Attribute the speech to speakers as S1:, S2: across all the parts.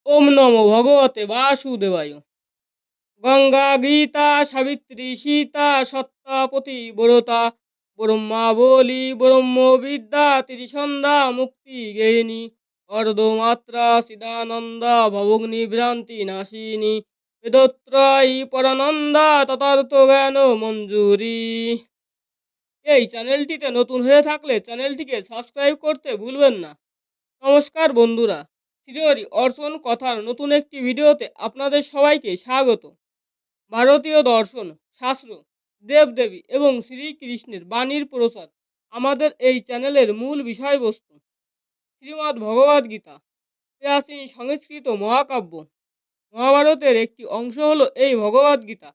S1: ওম নমো ভগবতে বাসুদেবায়। গঙ্গা গীতা সাবিত্রী সীতা সত্তা পতিব্রতা ব্রহ্মা বলি ব্রহ্মবিদ্যা ত্রিসন্ধ্যা মুক্তি গেহিনী অর্ধমাত্রা সিদানন্দা ভবগ্নি ভ্রান্তি নাশিনী বেদত্রয়ী পরানন্দা তথার্থ জ্ঞান মঞ্জুরি। এই চ্যানেলটিতে নতুন হয়ে থাকলে চ্যানেলটিকে সাবস্ক্রাইব করতে ভুলবেন না। নমস্কার বন্ধুরা, শ্রীহরি অর্চন কথার নতুন একটি ভিডিওতে আপনাদের সবাইকে স্বাগত। ভারতীয় দর্শন, শাস্ত্র, দেবদেবী এবং শ্রীকৃষ্ণের বাণীর প্রসার আমাদের এই চ্যানেলের মূল বিষয়বস্তু। শ্রীমদ্ ভগবদ গীতা প্রাচীন সংস্কৃত মহাকাব্য। মহাভারতের একটি অংশ হলো এই ভগবদ গীতা।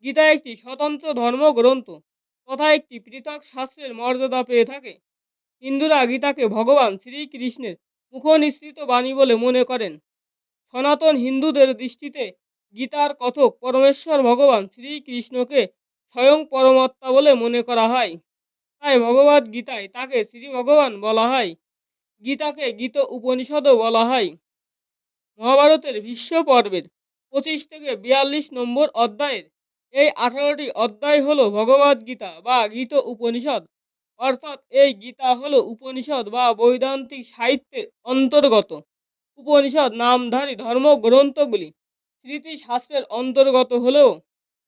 S1: গীতা একটি স্বতন্ত্র ধর্মগ্রন্থ তথা একটি পৃথক শাস্ত্রের মর্যাদা পেয়ে থাকে। হিন্দুরা গীতাকে ভগবান শ্রীকৃষ্ণের মুখনিসৃত বাণী বলে মনে করেন। সনাতন হিন্দুদের দৃষ্টিতে গীতার কথক পরমেশ্বর ভগবান শ্রীকৃষ্ণকে স্বয়ং পরমাত্মা বলে মনে করা হয়। তাই ভগবদ গীতায় তাকে শ্রী ভগবান বলা হয়। গীতাকে গীত উপনিষদও বলা হয়। মহাভারতের ভীষ্ম পর্বের 25 থেকে 42 নম্বর অধ্যায়ের এই 18টি অধ্যায় হল ভগবদ গীতা বা গীত উপনিষদ। অর্থাৎ এই গীতা হলো উপনিষদ বা বৈদান্তিক সাহিত্যের অন্তর্গত। উপনিষদ নামধারী ধর্মগ্রন্থগুলি স্মৃতি শাস্ত্রের অন্তর্গত হলেও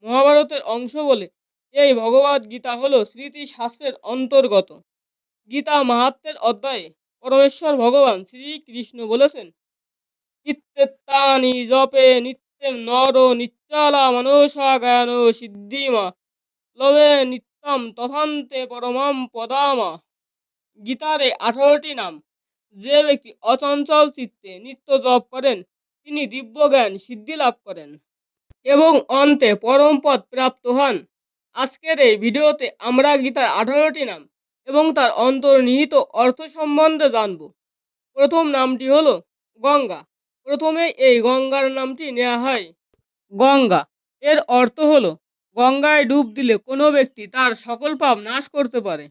S1: মহাভারতের অংশ বলে এই ভগবদ গীতা হলো স্মৃতি শাস্ত্রের অন্তর্গত। গীতা মাহাত্ম্যের অধ্যায়ে পরমেশ্বর ভগবান শ্রীকৃষ্ণ বলেছেন, কীর্তেত্তানি জপে নিত্যেম নর নিশ্চলা মনসা জ্ঞান সিদ্ধিমা লবে নিত্যম তথান্তে পরমাম পদামা। গীতার এই 18টি নাম যে ব্যক্তি অচঞ্চল চিত্তে নিত্য জপ করেন তিনি দিব্য জ্ঞান সিদ্ধি লাভ করেন এবং অন্তে পরম পদ প্রাপ্ত হন। আজকের এই ভিডিওতে আমরা গীতার 18টি নাম এবং তার অন্তর্নিহিত অর্থ সম্বন্ধে জানব। প্রথম নামটি হলো গঙ্গা। প্রথমে এই গঙ্গার নামটি নেওয়া হয়। গঙ্গা এর অর্থ হলো গঙ্গায় ডুব দিলে কোনো ব্যক্তি তার সকল পাপ নাশ করতে পারে।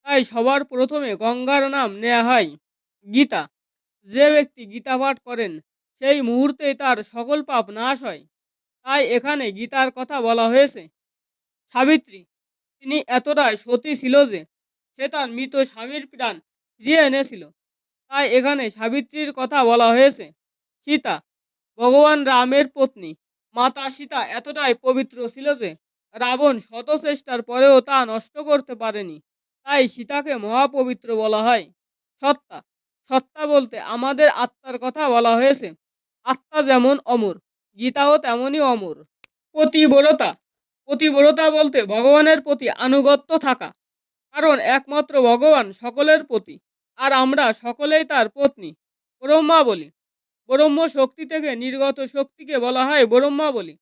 S1: তাই সবার প্রথমে গঙ্গার নাম নেওয়া হয়। গীতা, যে ব্যক্তি গীতা পাঠ করেন সেই মুহূর্তেই তার সকল পাপ নাশ হয়। তাই এখানে গীতার কথা বলা হয়েছে। সাবিত্রী, তিনি এতটাই সতী ছিল যে সে তার মৃত স্বামীর প্রাণ ফিরিয়ে এনেছিল। তাই এখানে সাবিত্রীর কথা বলা হয়েছে। সীতা, ভগবান রামের পত্নী। মাতা সীতা এতটাই পবিত্র ছিল যে রাবণ শত চেষ্টার পরেও তা নষ্ট করতে পারেনি। তাই সীতাকে মহাপবিত্র বলা হয়। সত্তা, সত্তা বলতে আমাদের আত্মার কথা বলা হয়েছে। আত্মা যেমন অমর, গীতাও তেমনই অমর। পতিব্রতা, পতিব্রতা বলতে ভগবানের প্রতি আনুগত্য থাকা, কারণ একমাত্র ভগবান সকলের প্রতি আর আমরা সকলেই তার পত্নী। ব্রহ্মা বলি, ব্রহ্ম শক্তি থেকে নির্গত শক্তিকে বলা হয় ব্রহ্মা বলি,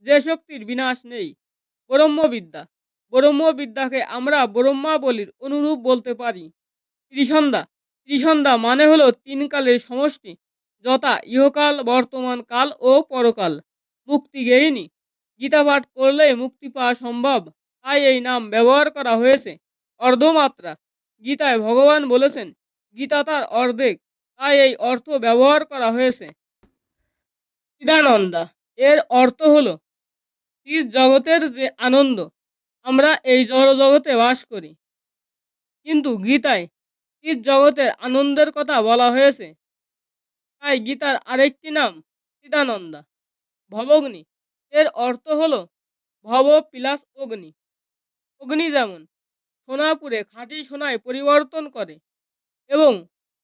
S1: যে শক্তির বিনাশ নেই। ব্রহ্মবিদ্যা, ব্রহ্মবিদ্যাকে আমরা ব্রহ্মা বলির অনুরূপ বলতে পারি। ত্রিসন্ধ্যা, ত্রিসন্ধ্যা মানে হলো তিন কালের সমষ্টি, যথা ইহকাল, বর্তমান কাল ও পরকাল। মুক্তি গেহিনী, গীতা পাঠ করলে মুক্তি পাওয়া সম্ভব, তাই এই নাম ব্যবহার করা হয়েছে। অর্ধমাত্রা, গীতায় ভগবান বলেছেন গীতা তার অর্ধেক, তাই এই অর্থ ব্যবহার করা হয়েছে। চিদানন্দা, এর অর্থ হলো চিৎ জগতের যে আনন্দ। আমরা এই জড় জগতে বাস করি, কিন্তু গীতায় চিৎ জগতের আনন্দের কথা বলা হয়েছে। তাই গীতার আরেকটি নাম চিদানন্দা। ভবগ্নি, এর অর্থ হলো ভব প্লাস অগ্নি। অগ্নি যেমন সোনাপুরে খাঁটি সোনায় পরিবর্তন করে এবং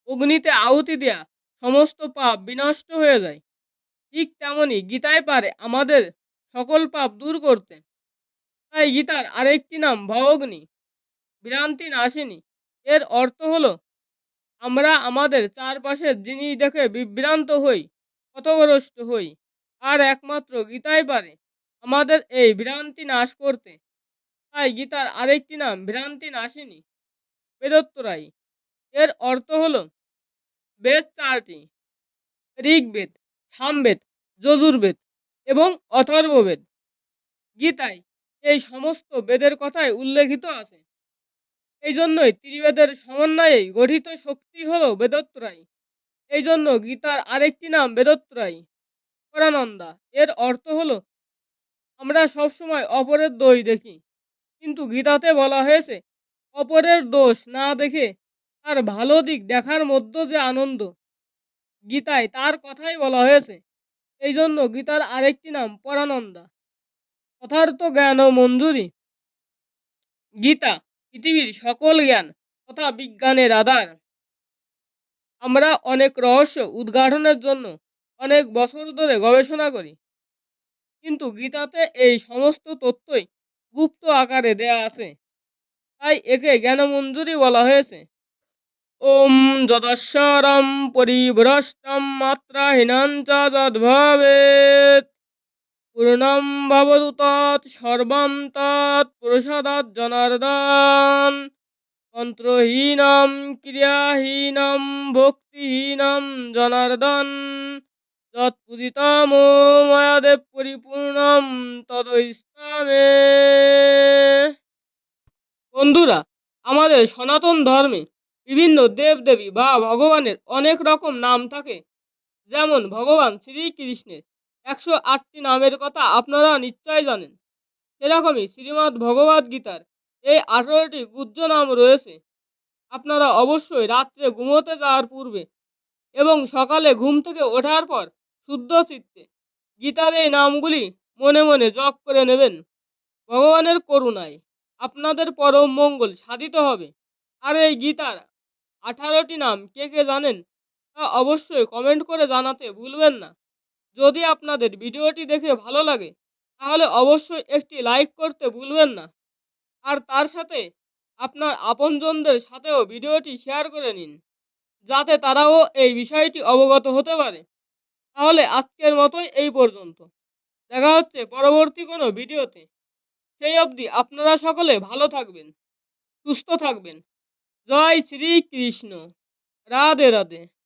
S1: অগ্নিতে আহুতি দেয়া সমস্ত পাপ বিনষ্ট হয়ে যায়, ঠিক তেমনি গীতায় পারে আমাদের সকল পাপ দূর করতে। তাই গীতার আরেকটি নাম ভবগ্নি, ভ্রান্তি নাশিনী। এর অর্থ হলো আমরা আমাদের চারপাশের জিনিস দেখে বিভ্রান্ত হই, পথভ্রষ্ট হই, আর একমাত্র গীতাই পারে আমাদের এই ভ্রান্তি নাশ করতে। তাই গীতার আরেকটি নাম ভ্রান্তি নাশিনী। বেদত্রয়ী, এর অর্থ হলো বেদ চারটি, ঋগ্বেদ, সামবেদ, যজুর্বেদ এবং অথর্ববেদ। গীতায় এই সমস্ত বেদের কথাই উল্লেখিত আছে। এই জন্যই ত্রিবেদের সমন্বয়েই গঠিত শক্তি হলো বেদত্রয়ী। এই জন্য গীতার আরেকটি নাম বেদত্রয়ী, পরানন্দা। এর অর্থ হলো আমরা সবসময় অপরের দোষ দেখি, কিন্তু গীতাতে বলা হয়েছে অপরের দোষ না দেখে তার ভালো দিক দেখার মধ্যে যে আনন্দ, গীতায় তার কথাই বলা হয়েছে। এই জন্য গীতার আরেকটি নাম পরানন্দা, যথার্থ জ্ঞান ও মঞ্জুরি। গীতা পৃথিবীর সকল জ্ঞান তথা বিজ্ঞানের আধার। আমরা অনেক রহস্য উদ্ঘাটনের জন্য অনেক বছর ধরে গবেষণা করি, কিন্তু গীতাতে এই সমস্ত তথ্যই গুপ্ত আকারে দেয়া আছে, তাই একে জ্ঞানমঞ্জুরি বলা হয়েছে। ওম যদস্বরম পরিভ্রষ্টম মাত্রাহীনং চ যদ্ভবেৎ পূর্ণম ভবতু তৎ সর্বম তৎ প্রসাদাৎ জনার্দন। মন্ত্রহীনম ক্রিয়াহীনম ভক্তিহীনম জনার্দন যৎপূজিতম মায়াদেব পরিপূর্ণম তদৈস্তামে। বন্ধুরা, আমাদের সনাতন ধর্মে বিভিন্ন দেবদেবী বা ভগবানের অনেক রকম নাম থাকে। যেমন ভগবান শ্রীকৃষ্ণের 108টি নামের কথা আপনারা নিশ্চয় জানেন। সেরকমই শ্রীমদ্ ভগবদ্ গীতার এই 18টি গুহ্য নাম রয়েছে। আপনারা অবশ্যই রাত্রে ঘুমোতে যাওয়ার পূর্বে এবং সকালে ঘুম থেকে ওঠার পর শুদ্ধ চিত্তে গীতার এই নামগুলি মনে মনে জপ করে নেবেন। ভগবানের করুণায় আপনাদের পরম মঙ্গল সাধিত হবে। আর এই গীতার 18টি নাম কে কে জানেন তা অবশ্যই কমেন্ট করে জানাতে ভুলবেন না। যদি আপনাদের ভিডিওটি দেখে ভালো লাগে তাহলে অবশ্যই একটি লাইক করতে ভুলবেন না। আর তার সাথে আপনার আপনজনদের সাথেও ভিডিওটি শেয়ার করে নিন, যাতে তারাও এই বিষয়টি অবগত হতে পারে। তাহলে আজকের মতোই এই পর্যন্ত। দেখা হচ্ছে পরবর্তী কোনো ভিডিওতে। সেই অবধি আপনারা সকলে ভালো থাকবেন, সুস্থ থাকবেন। জয় শ্রীকৃষ্ণ। রাধে রাধে।